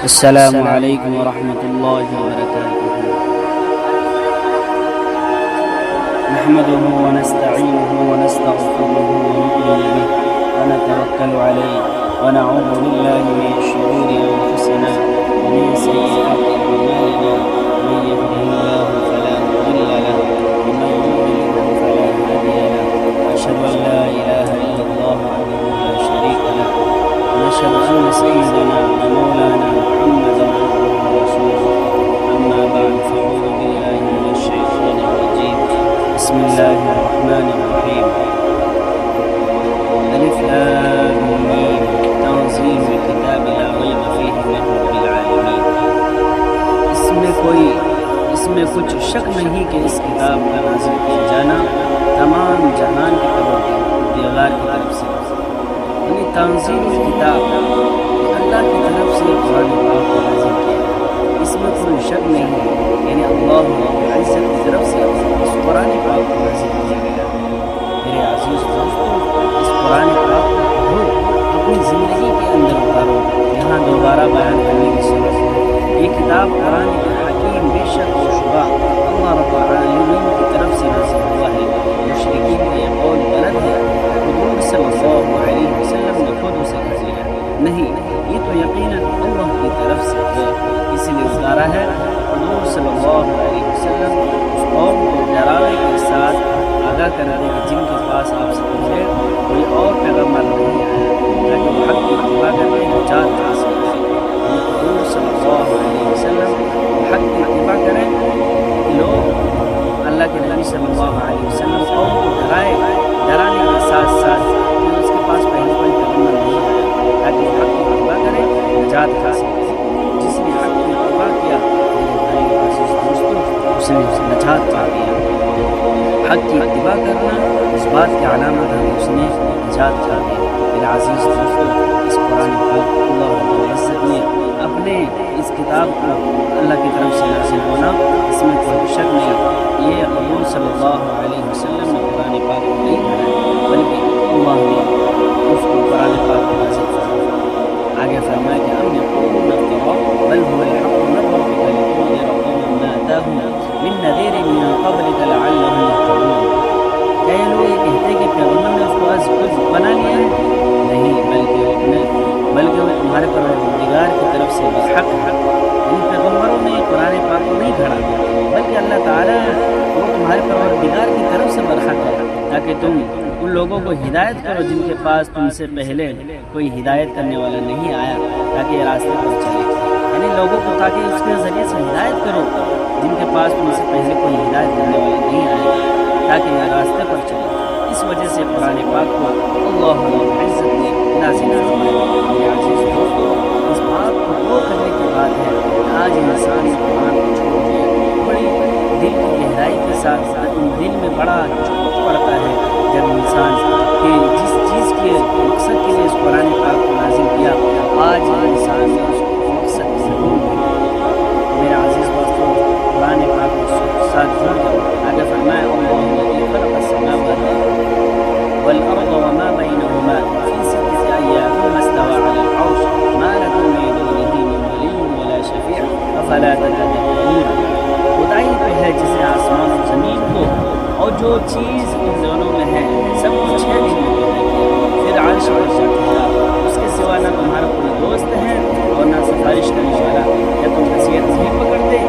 السلام علیکم ورحمۃ اللہ وبرکاتہ۔ نحمده ونستعینه ونستغفره ونؤمن به ونتوکل علیہ ونعوذ باللہ من شرور انفسنا ومن سیئات اعمالنا، من یهده اللہ فلا مضل له ومن یضلل فلا هادی له، اشهد ان لا الہ الا اللہ وحدہ لا شریک له، ونشهد ان سیدنا ومولانا محمدا عبده ورسوله، اما بعد فاعوذ باللہ من الشیطان الرجیم، بسم اللہ الرحمن الرحیم۔ الف لام میم تنزیل الکتاب لا ریب فیہ من رب العالمین۔ اس میں کچھ شک نہیں کہ اس کتاب کا نازل کیا جانا تمام جہان کے پروردگار کی طرف سے، یعنی تنزیل الکتاب اللہ کی طرف سے قرآن پاک کو نازل کیا، اس میں کوئی شک نہیں ہے، یعنی اللہ عزت کی طرف سے اس قرآن پاک کو نازل کیا گیا۔ میرے عزیز دوستو، اس قرآن پاک کو پڑھو، اپنی زندگی کے اندر اتارو، یہاں دوبارہ بیان کرنے کی ضرورت ہے۔ یہ کتاب قرآن حکیم بے شک و شبہ اللہ رب العالمین کی طرف سے نازل ہوا ہے۔ مشرکین کا یہ قول غلط ہے، حضور صلی اللہ علیہ وسلم نے خود اسے کہہ دیا نہیں، یہ تو یقیناً اللہ کی طرف سے ہے، اس لیے اتارا ہے۔ حضور صلی اللہ علیہ وسلم اس قوم کو ڈراوے کے ساتھ آگاہ کر دے کہ جن کے پاس آپ سے پہلے کوئی اور پیغمبر نہیں آیا، تاکہ وہ حق کی اتباع کرنے کی نجات حاصل کرے۔ حضور صلی اللہ علیہ وسلم حق کی اتباع کریں، لوگ اللہ کے نبی صلی اللہ علیہ وسلم قوم کو ڈرانے کے ساتھ ساتھ کہ اس کے پاس پہلے کوئی پیغمبر نہیں آیا، تاکہ وہ حق کی اتباع کرے، نجات حاصل کرے۔ جس نے حق کی اتباع کیا، میرے بھائی عزیز دوستو، اس نے نجات پا لیا۔ حق کی اتباع کرنا اس بات کی علامت ہے کہ اس نے نجات پا لیا۔ میرے عزیز دوستو، اس قرآن پاک اللہ رب العزت نے اپنے اس کتاب کو اللہ کی طرف سے نازل ہونا، اس میں کوئی شک نہیں، یہ حضور صلی اللہ علیہ وسلم نے قرآن پاک کو نہیں بنایا، بلکہ اللہ نے اس کو قرآن پاک کو نازل کیا۔ آگے فرمایا کہ ام یقولون افتراء بل هو الحق من ربک لتنذر قوما ما آتاهم من نذیر من قبلک لعلهم یهتدون۔ کیا یہ لوگ یہ کہتے کہ پیغمبر نے اس کو از خود بنا لیا ہے؟ نہیں، بلکہ وہ تمہارے پروردگار کی طرف سے برحق ہے۔ ان پیغمبروں نے قرآن پاک کو نہیں گھڑا، بلکہ اللہ تعالیٰ وہ تمہارے پروردگار کی طرف سے برحق ہے، تاکہ تم ان لوگوں کو ہدایت کرو جن کے پاس تم سے پہلے کوئی ہدایت کرنے والا نہیں آیا، تاکہ یہ راستے پر چلے، یعنی لوگوں کو تاکہ اس کے ذریعے سے ہدایت کرو جن کے پاس تم سے پہلے کوئی ہدایت کرنے والا نہیں آیا، تاکہ یہ راستے پر چلے۔ اس وجہ سے قرآن پاک کو اللہ عزت نے نازل فرمایا۔ میرے عزیز دوستو، اس بات کو غور کرنے کی بات ہے کہ آج انسان اس قرآن کو چھوڑ دیا، بڑی دل کی گہرائی کے ساتھ دل میں بڑا چوٹ پڑتا ہے جب انسان کہ جس چیز کے مقصد کے لیے اس قرآن پاک کو نازل کیا، آج انسان نے اس مقصد سے بھول گیا۔ میرے عزیز دوستو، قرآن پاک کے ساتھ جڑ جاؤ۔ آگے فرمایا اللہ الذی خلق السماوات والارض وما بینہما فی ستۃ ایام ثم استوى علی العرش ما لکم من دونہ من ولی ولا شفیع افلا تتذکرون۔ خدائی پہ ہے جس نے آسمان و زمین کو اور جو چیز ان دونوں میں ہے سب کو 6 دن میں پیدا کیا، پھر عرش پر جا ٹھہرا، اس کے سوا نہ تمہارا کوئی دوست ہے اور نہ سفارش کرنے والا، کیا تم نصیحت نہیں پکڑتے؟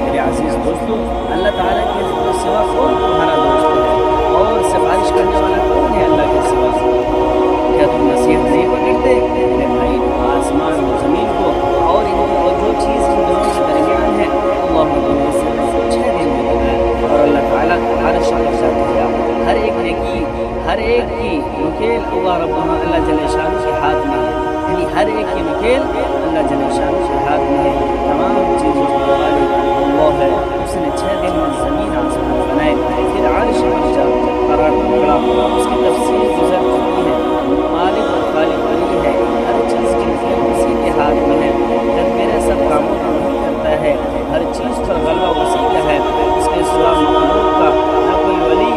میرے عزیز دوستو، اللہ تعالیٰ کے سوا کون تمہارا دوست ہے اور سفارش کرنے والا کون ہے اللہ کے سوا؟ کیا تم نصیحت نہیں پکڑتے؟ میرے بھائی، آسمان و زمین کو اور جو چیز ان دونوں کے درمیان ہے اللہ نے 6 دن میں بنایا، اور اللہ تعالیٰ عرش پر جا ٹھہرا۔ ہر ایک کی نکیل اللہ جل شانہ کے ہاتھ میں ہے، یعنی ہر ایک کی نکیل اللہ جل شانہ کے ہاتھ میں ہے۔ تمام چیزوں کے مالک اللہ ہے، اس نے 6 دن میں زمین آسمان بنائے، پھر عرش پر جا قرار پکڑا۔ اس کی تفصیل گزر چکی ہے، مالک اور خالق وہی ہے، ہر چیز کی نکیل اسی کے ہاتھ میں ہے، جب میرے سب کاموں کو نہیں کرتا ہے، ہر چیز پر غلبہ اسی کا ہے، اس کے سوا مخلوق کا نہ کوئی ولی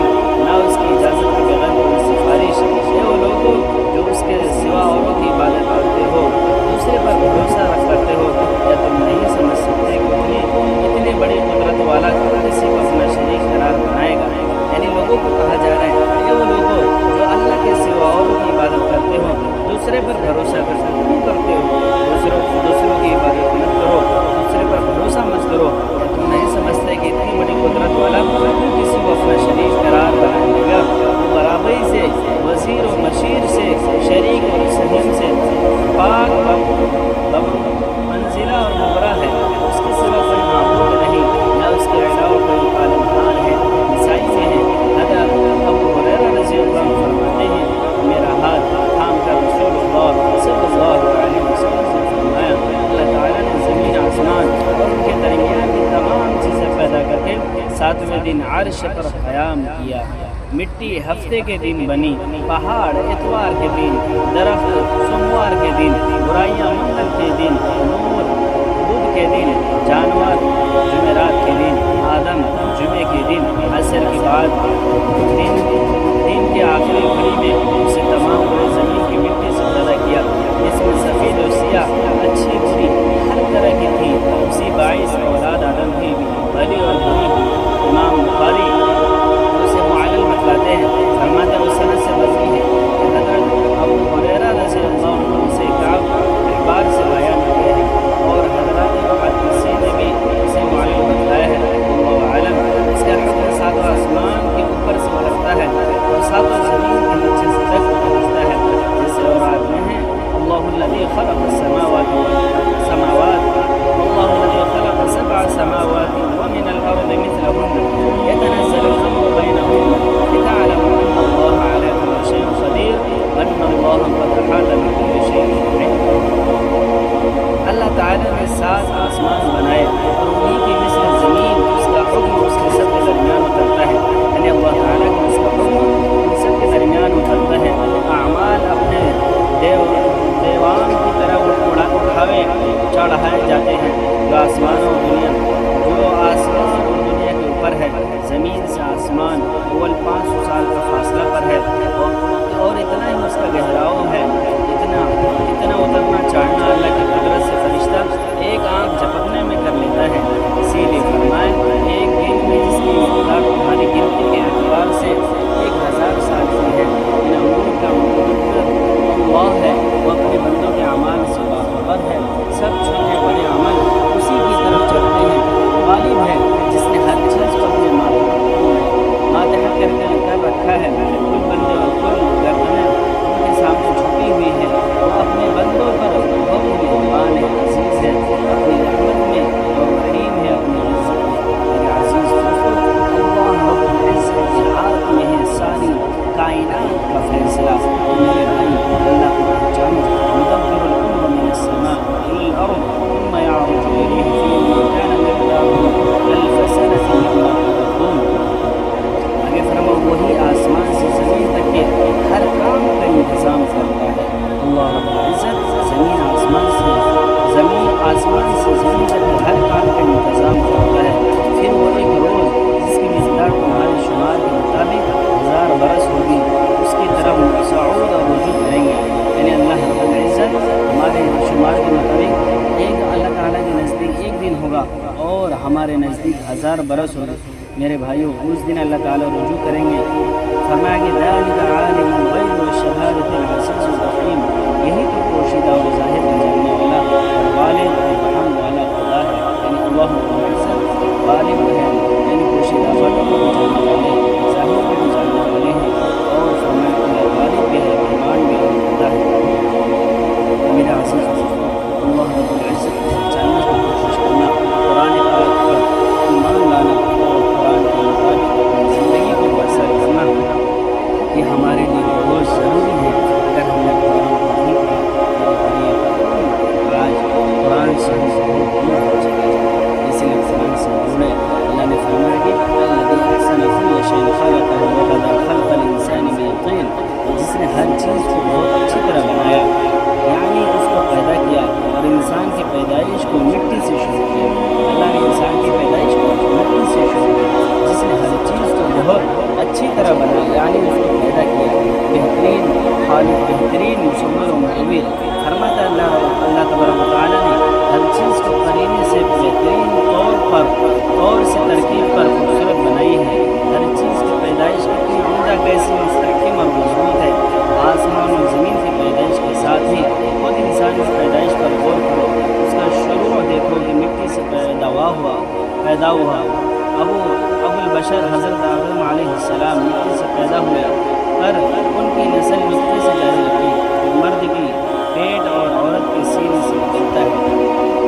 نہ اس کی اجازت کے بغیر کوئی سفارش۔ یہ وہ لوگوں جو اس کے سوا اوروں کی عبادت کرتے ہو، دوسرے پر بھروسہ کرتے ہو یا عرش پر قیام کیا، مٹی ہفتے کے دن بنی، پہاڑ اتوار کے دن، درخت سوموار کے دن، برائیاں منگل کے دن، نور بدھ کے دن، جانور جمعرات کے دن، آدم جمعے کے دن، عصر کے بعد دن کے آخری گھڑی میں اسے تمام پورے زمین کی مٹی سے پیدا کیا، جس میں سفید اور سیاہ اچھی بری ہر طرح کی تھی، اسی باعث اولاد آدم بھی بھلی اور بری ہوئی۔ امام بخاری اسے معلل بتلاتے ہیں، فرماتے ہیں وہ سند سے مروی ہے کہ حضرت ابو ہریرہ رضی اللہ عنہ سے کعب احبار سے بیان کیا ہے، اور حضرات محدثین نے بھی اسے معلل بتلایا ہے، اللہ عالم۔ اس کا حکم ساتوں آسمان کے اوپر سے بلکتا ہے اور ساتوں زمین کے نیچے سے تک پہنچتا ہے، جیسے اوراد میں ہے اللہ الذی خلق السماوات اللہ الذی خلق سبع سماوات ومن الارض مثلهن يتنزل الامر بينهن لتعلموا ان الله على كل شيء قدير وان الله قد احاط بكل شيء علما۔ اللہ تعالیٰ نے 7 آسمان بنائے اور انہی کی مثل زمین، اس کا حکم اس کے سب کے درمیان اترتا ہے، یعنی اللہ تعالیٰ کا اس کا حکم ان سب کے درمیان اترتا ہے۔ اعمال اپنے دیوان کی طرح اٹھاوے چڑھائے جاتے ہیں، جو آسمان اور دنیا کے اوپر ہے، زمین سے آسمان اول 500 سال کا فاصلہ پر ہے، اور اتنا ہی اس کا گہراؤ ہے، اتنا اترنا چڑھنا اللہ کی قدرت سے فرشتہ ایک آنکھ جھپکنے میں کر لیتا ہے۔ اسی لیے فرمائے ایک دن میں جس کی مقدار تمہاری گنتی کے اعتبار سے 1000 سال کی ہے، ان امور کا مقدر اللہ ہے، وہ اپنے بندوں کے اعمال سے باخبر ہے، سب چھوٹے بڑے عمل اسی کی طرف چلتے ہیں، غالب ہے جس نے ہر چیز کو اپنے ماتحت کر رکھا ہے، کل بندے اور کل گردنیں ان کے سامنے جھکی ہوئی ہے، وہ اپنے بندوں پر بہت مہربان ہے، عزیز ہے، اپنی رحمت میں اور کریم ہے، اپنی عزت میں۔ میرے عزیز دوستو، اللہ رب العزت کی ہاتھ میں ہے ساری کائنات کا فیصلہ۔ میرے بھائی اللہ کو پہچانو، مدبر الامر من السماء الى الارض ثم يعرج اليه في يوم كان مقداره 1000 سنة مما تعدون۔ آگے فرماؤ وہی آسمان سے زمین تک کے ہر کام کا انتظام کرتا ہے۔ اللہ رب العزت زمین آسمان سے زمین تک کے ہر کام کا انتظام کرتا ہے۔ پھر وہ ایک روز جس کی مقدار تمہارے شمار کے مطابق 1000 برس ہوگی، اس کی طرف صعود اور رجوع کریں گے، یعنی اللہ رب العزت ہمارے شمار کے مطابق اللہ تعالیٰ کے نزدیک ایک دن ہوگا اور ہمارے نزدیک 1000 برس ہوگا۔ میرے بھائیوں اس دن اللہ تعالیٰ رجوع کریں گے، فرمایا کہ ذالک عالم الغیب والشہادۃ العزیز الرحیم، یہی تو پوشیدہ اور ظاہر میں جاننے والا اور غالب اور رحم والا خدا ہے، یعنی اللہ رب العزت غالب ہے، یعنی پوشیدہ باتوں کو بھی جاننے والے، ظاہر کو بھی جاننے والے ہیں، اور فرمایا کہ غالب بھی ہے، رحمان بھی ہے، خدا ہے۔ میرا عزیز اللہ رب العزت کو جاننے کی کوشش کرنا، قرآن پاک پر ایمان لانا اور قرآن کے مطابق اپنی زندگی کو بسر کرنا، یہ ہمارے لیے بہت ضروری ہے۔ اگر ہم نے قرآن کو نہیں پڑھا آج قرآن سے ہم بہت دور ہو چکے ہیں، اسی لیے قرآن سے جڑے۔ اللہ نے فرمایا کہ الذی احسن کل شیء خلقہ وبدأ خلق الانسان من طین، جس نے ہر چیز کو بہت اچھی طرح بنایا، یعنی اس کو پیدا کیا اور انسان کی پیدائش کو مٹی سے شروع کیا۔ اللہ نے انسان کی پیدائش کو مٹی سے شروع کیا، جس نے ہر چیز کو بہت اچھی طرح بنایا، یعنی اس کو پیدا کیا، بہترین خالق، بہترین مصور و مصور۔ فرماتا اللہ تبارک و تعالیٰ نے ہر چیز کو قرینے سے بہترین طور سے ترکیب پر خوبصورت بنائی ہے۔ ہر چیز کی پیدائش کتنی عمدہ، کیسی مستحکم اور مضبوط ہے۔ آسمان اور زمین کی پیدائش کے ساتھ ہی خود انسان کی پیدائش پر غور کرو، اس کا شروع دیکھو کہ مٹی سے پیدا ہوا۔ ابو البشر حضرت آدم علیہ السلام مٹی سے پیدا ہوئے، پر ان کی نسل مٹی سے جاری رکھی۔ مرد کی پیٹ اور عورت کے سینے سے نکلتا ہے،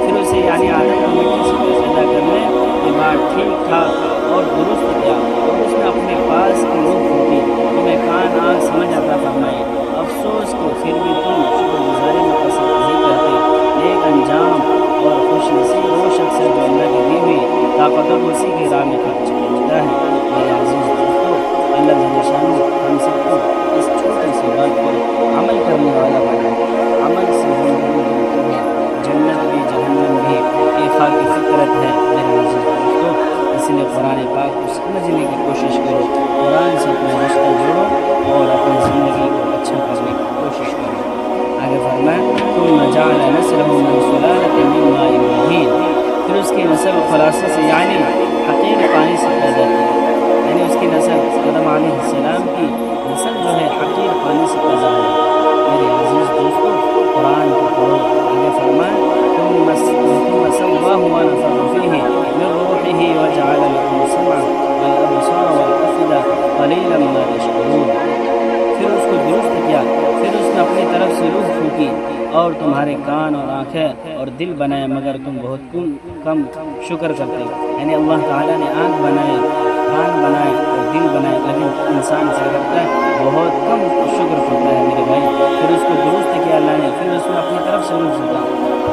پھر اسے یعنی آدم کو مٹی سے پیدا کرنے کے بعد ٹھیک ٹھاک اور درست کیا، اور اس نے اپنے پاس کی روح پھوٹی، تمہیں کان آنکھ سمجھ عطا فرمائے۔ افسوس کو پھر بھی تم شکر گزاری میں قصد نہیں کرتے۔ نیک انجام اور خوش نصیب وہ شخص ہے جو اللہ کی دی ہوئی طاقتوں کو اسی کی راہ میں خرچ کرتا ہے۔ قرآن پاک کو سمجھنے کی کوشش کرو، قرآن سے اپنا رشتہ جوڑو اور اپنی زندگی کو اچھا کرنے کی کوشش کرو۔ آگے فرمائیں ثم جعل نسلہ من سلالۃ من ماء مہین، پھر اس کی نسل خلاصے سے یعنی حقیر پانی سے پیدا کی، یعنی اس کی نسل آدم علیہ السلام کی نسل جو ہے حقیر پانی سے پیدا ہوئی۔ میرے عزیز دوستو قرآن کو پڑھو۔ آگے فرمائیں ثم سواه ونفخ فيه من روحه وجعل لكم السمع والابصار والافئدہ قلیلا ما تشکرون، پھر اس کو درست کیا، پھر اس نے اپنی طرف سے روح پھونکی اور تمہارے کان اور آنکھیں اور دل بنائے مگر تم بہت کم شکر کرتے ہو۔ یعنی اللہ تعالیٰ نے آنکھ بنائے، کان بنائے اور دل بنائے، لیکن انسان کیا کرتا ہے بہت کم شکر کرتا ہے میرے بھائی۔ پھر اس کو درست کیا اللہ نے، پھر اس نے اپنی طرف سے روح پھونکا،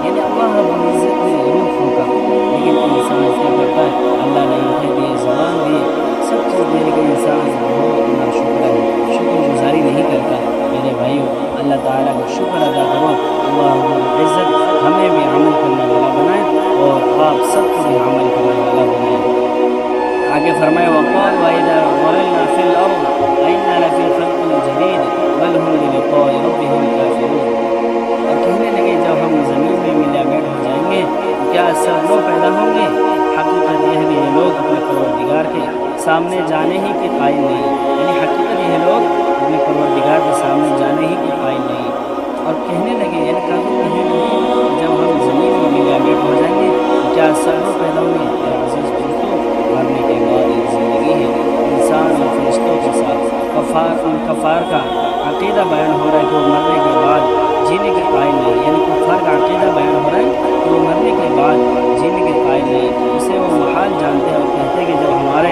یعنی اللہ رب العزت نے روح پھونکا، لیکن انسان کیا کرتا ہے اللہ نے آنکھیں دیے، زبان دیے، سب چیز دے، لیکن انسان بہت ناشکر ہے، شکر گزاری نہیں کرتا۔ میرے بھائیو اللہ تعالیٰ کا شکر ادا کرو، اللہ رب العزت ہمیں بھی عمل کرنے والا بنائے اور آپ سب کو بھی عمل کرنے والا بنائے۔ آگے فرمائے وقالوا وَإِذَا ضَلَلْنَا فِي الْأَرْضِ أَإِنَّا لَفِي خَلْقٍ جَدِيدٍ بَلْ هُمْ بِلِقَاءِ رَبِّهِمْ كَافِرُونَ، اور کہنے لگے جب ہم زمین میں ملا بیٹھ ہو جائیں گے کیا سب لوگ پیدا ہوں گے؟ حقیقت یہ ہے کہ یہ لوگ اپنے پروردگار کے سامنے جانے ہی کے قائل نہیں، یعنی حقیقت یہ لوگ اپنے پروردگار کے سامنے جانے ہی کے قائل نہیں۔ اور کہنے لگے یعنی کافی کہنے لگے جب ہم زمین میں ملا بیٹھ ہو جائیں گے کیا سب لوگ پیدا ہوں گے؟ میرے عزیز دوستو مرنے کے بعد ایک زندگی ہے، انسان اور فرشتوں کے ساتھ کفار کا عقیدہ بیان ہو رہا ہے کہ وہ مرنے کے بعد جینے کے قائل نہیں، یعنی کفار کا عقیدہ بیان ہو رہا ہے کہ وہ مرنے کے بعد جینے کے قائل نہیں، اسے وہ محال جانتے ہیں اور کہتے ہیں کہ جب ہمارے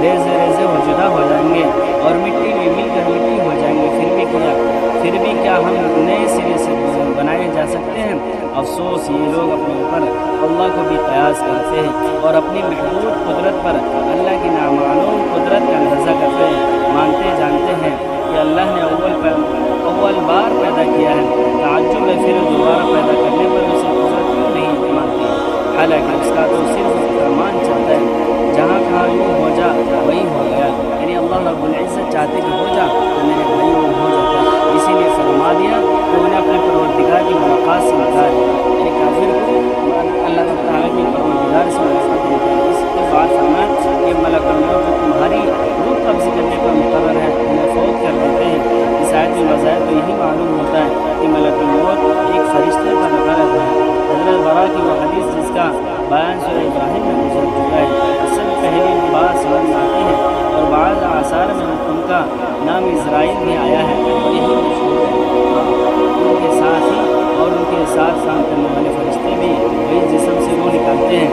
ریزے ہو جدا ہو جائیں گے اور مٹی میں مل کر مٹی ہو جائیں گے پھر بھی کیا ہم نئے سرے سے بنائے جا سکتے ہیں؟ افسوس یہ لوگ اپنے اوپر اللہ کو بھی قیاس کرتے ہیں اور اپنی محدود قدرت پر اللہ کی نامعلوم قدرت کا اندازہ کرتے ہیں، مانتے جانتے ہیں کہ اللہ نے اول بار پیدا کیا ہے، تعجب ہے پھر دوبارہ پیدا کرنے پر اسے قدرت کیوں نہیں مانتے؟ حالانکہ اس کا تو صرف فرمان چلتا ہے، جہاں کہاں یوں ہو جا وہی ہو گیا، یعنی اللہ رب العزت چاہتے کہ ہو جا تو میرے بھائیوں ہو جاتا، اسی لیے فرما دیا کہ انہیں اپنے پروردگار کی ملاقات سے انکار، یعنی کافر کو اللہ تعالیٰ کی پروردگار سے ملاقات انکار۔ اس کے بعد فرمایا کہ ملک الموت جو تمہاری روح قبض کرنے پر مقرر ہے انہیں فوت کر دیتے ہیں۔ اس آیت میں بظاہر تو یہی معلوم ہوتا ہے کہ ملک الموت ایک فرشتے کا نقارت ہے۔ حضرت برا کی وہ حدیث جس کا بیان سورہ ابراہیم میں گزر چکا ہے، اس سے پہلی بات سمجھ آتی ہے اور بعض آثار میں ان کا نام اسرائیل بھی آیا ہے اور یہی مشہور ہے۔ ان کے ساتھ ہی اور ان کے ساتھ کام کرنے والے فرشتے بھی وہی جسم سے روح نکالتے ہیں،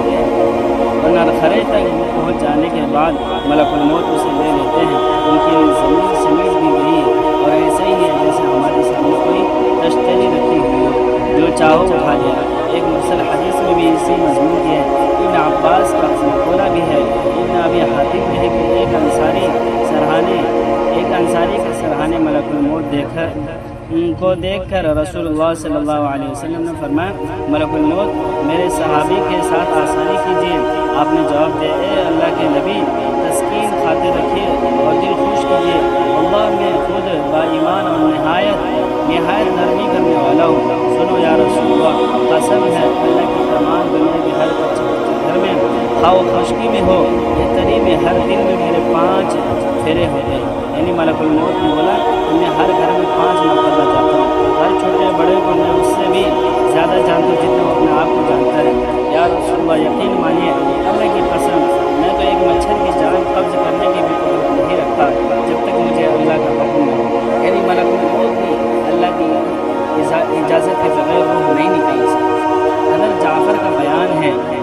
ورنہ خرے تک پہنچ جانے کے بعد ملک الموت اسے لے لیتے ہیں۔ ان کی زمین سمیٹ دی گئی ہے اور ایسے ہی ہے جیسے ہمارے سامنے کوئی تشتری رکھی ہوئی ہو، جو چاہو اٹھا لیا۔ ایک مرسل حدیث میں بھی اسی مضمون کی ہے، ابن عباس کا مقولہ بھی ہے، ابن ابی حاتم میں ہے کہ ایک انصاری کے سرحانے ملک الموت کو دیکھ کر رسول اللہ صلی اللہ علیہ وسلم نے فرمایا ملک الموت میرے صحابی کے ساتھ آسانی کیجیے۔ آپ نے جواب دیا اے اللہ کے نبی تسکین خاطر رکھیے اور دل خوش کیجیے، اللہ میں خود با ایمان اور نہایت نرمی کرنے والا ہوں۔ سنو یا رسول اللہ، قسم ہے اللہ کی تمام دنیا کے ہر بچے گھر میں خواہ خشکی میں ہو یا تری میں ہر دن میں میرے 5 پھیرے ہوتے ہیں، یعنی ملک الموت نے بولا میں ہر گھر میں 5 مرتبہ جاتا ہوں، ہر چھوٹے بڑے کو میں اس سے بھی زیادہ جانتا ہوں جتنا وہ اپنے آپ کو جانتا ہے۔ یا رسول اللہ یقین مانیے اللہ کی قسم میں تو ایک مچھر کی جان قبض کرنے کی بھی قدرت نہیں رکھتا جب تک مجھے اللہ کا حکم نہ ہو، یعنی ملک الموت بھی اللہ کی اجازت کے بغیر روح نہیں نکالی سکتی۔ حضرت جعفر کا بیان ہے کہ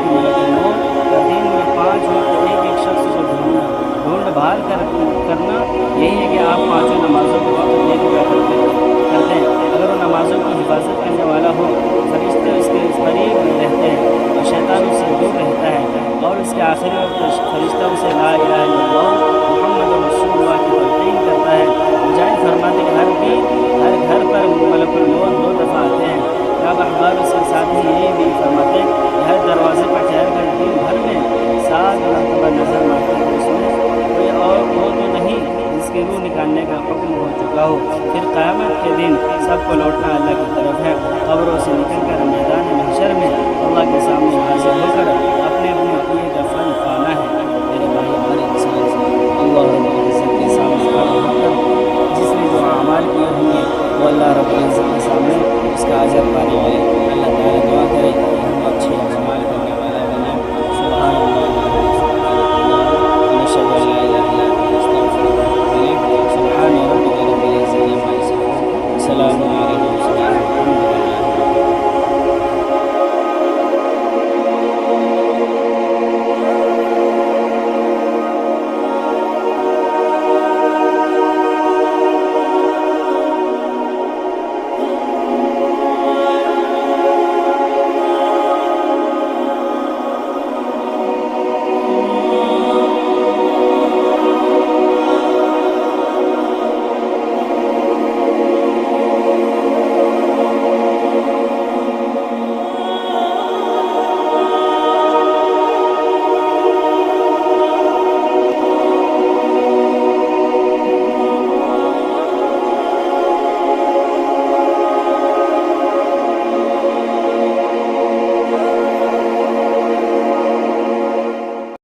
ملک الموت کا دن میں 5 وقت ایک شخص کو ڈھونڈ بھال کرنا یہی ہے کہ آپ 5 نمازوں کے وقت ایک کرتے ہیں۔ اگر وہ نمازوں کی حفاظت کرنے والا ہو فرشتے اس کے قریب رہتے ہیں اور شیطان اس سے دور رہتا ہے، اور اس کے آخری وقت فرشتہ اسے لا الہ الا اللہ محمد رسول اللہ کی تلقین کرتا ہے۔ مجاہد فرماتے کہ ہر گھر پر ملک الموت 2 دفعہ آتے ہیں۔ کعب احبار اس کے ساتھ ہی یہ بھی فرماتے ہیں کہ ہر دروازے پر ٹھہر کر دن بھر نظر مارتے تو اس میں کوئی اور وہ تو نہیں جس کی روح نکالنے کا حکم ہو چکا ہو۔ پھر قیامت کے دن سب کو لوٹنا اللہ کی طرف ہے۔